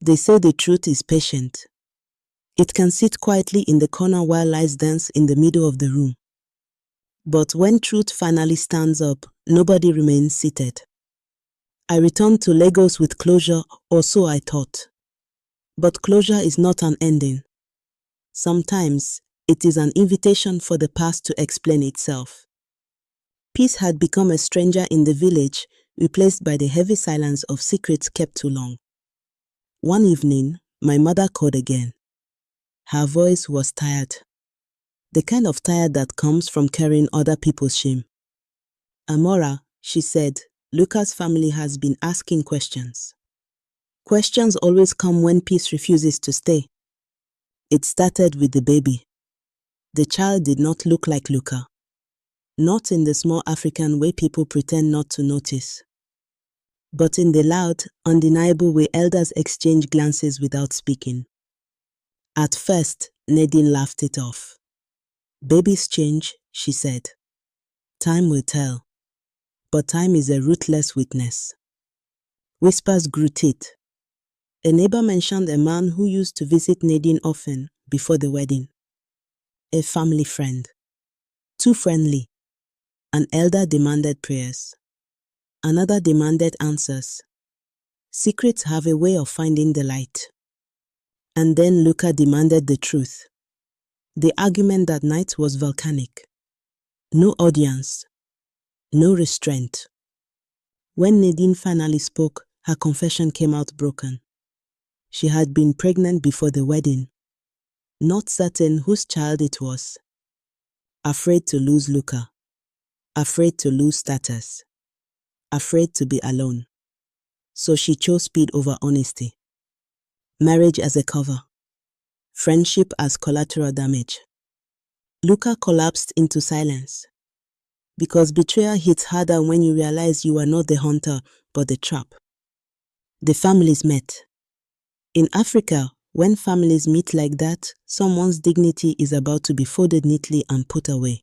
They say the truth is patient. It can sit quietly in the corner while lies dance in the middle of the room. But when truth finally stands up, nobody remains seated. I returned to Lagos with closure, or so I thought. But closure is not an ending. Sometimes, it is an invitation for the past to explain itself. Peace had become a stranger in the village, replaced by the heavy silence of secrets kept too long. One evening, my mother called again. Her voice was tired. The kind of tired that comes from carrying other people's shame. Amora, she said, Luca's family has been asking questions. Questions always come when peace refuses to stay. It started with the baby. The child did not look like Luca. Not in the small African way people pretend not to notice, but in the loud, undeniable way elders exchange glances without speaking. At first, Nadine laughed it off. Babies change, she said. Time will tell. But time is a ruthless witness. Whispers grew teeth. A neighbor mentioned a man who used to visit Nadine often before the wedding. A family friend. Too friendly. An elder demanded prayers. Another demanded answers. Secrets have a way of finding the light. And then Luca demanded the truth. The argument that night was volcanic. No audience. No restraint. When Nadine finally spoke, her confession came out broken. She had been pregnant before the wedding, not certain whose child it was. Afraid to lose Luca. Afraid to lose status. Afraid to be alone. So she chose speed over honesty. Marriage as a cover. Friendship as collateral damage. Luca collapsed into silence. Because betrayal hits harder when you realize you are not the hunter, but the trap. The families met. In Africa, when families meet like that, someone's dignity is about to be folded neatly and put away.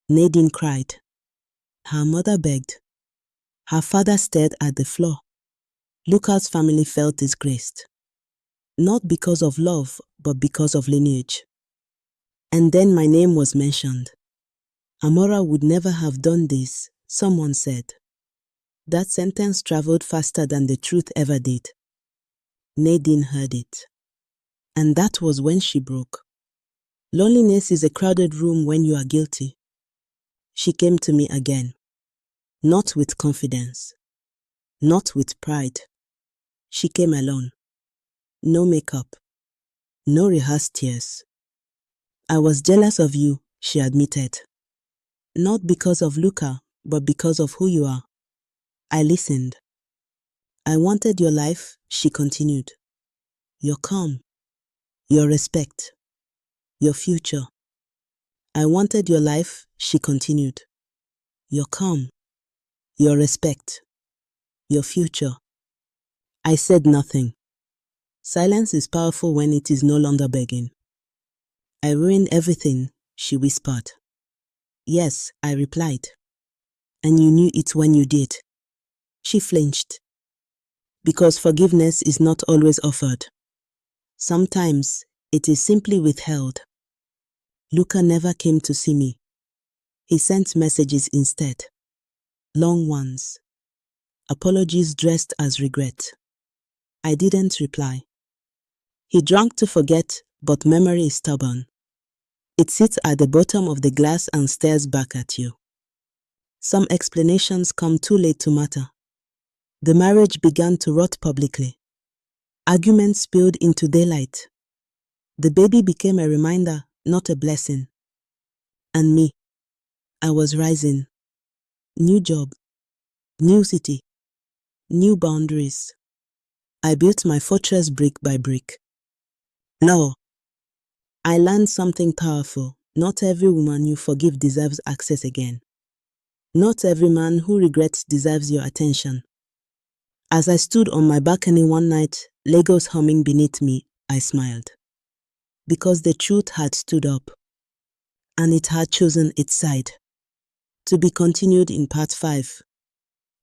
Nadine cried. Her mother begged. Her father stared at the floor. Luca's family felt disgraced. Not because of love, but because of lineage. And then my name was mentioned. Amora would never have done this, someone said. That sentence traveled faster than the truth ever did. Nadine heard it. And that was when she broke. Loneliness is a crowded room when you are guilty. She came to me again. Not with confidence. Not with pride. She came alone. No makeup. No rehearsed tears. I was jealous of you, she admitted. Not because of Luca, but because of who you are. I listened. I wanted your life, she continued. Your calm. Your respect. Your future. I wanted your life, she continued. Your calm. Your respect. Your future. I said nothing. Silence is powerful when it is no longer begging. I ruined everything, she whispered. Yes, I replied. And you knew it when you did. She flinched. Because forgiveness is not always offered. Sometimes it is simply withheld. Luca never came to see me. He sent messages instead. Long ones. Apologies dressed as regret. I didn't reply. He drank to forget, but memory is stubborn. It sits at the bottom of the glass and stares back at you. Some explanations come too late to matter. The marriage began to rot publicly. Arguments spilled into daylight. The baby became a reminder, not a blessing. And me, I was rising. New job, new city, new boundaries. I built my fortress brick by brick. No. I learned something powerful. Not every woman you forgive deserves access again. Not every man who regrets deserves your attention. As I stood on my balcony one night, Lagos humming beneath me, I smiled. Because the truth had stood up. And it had chosen its side. To be continued in part 5.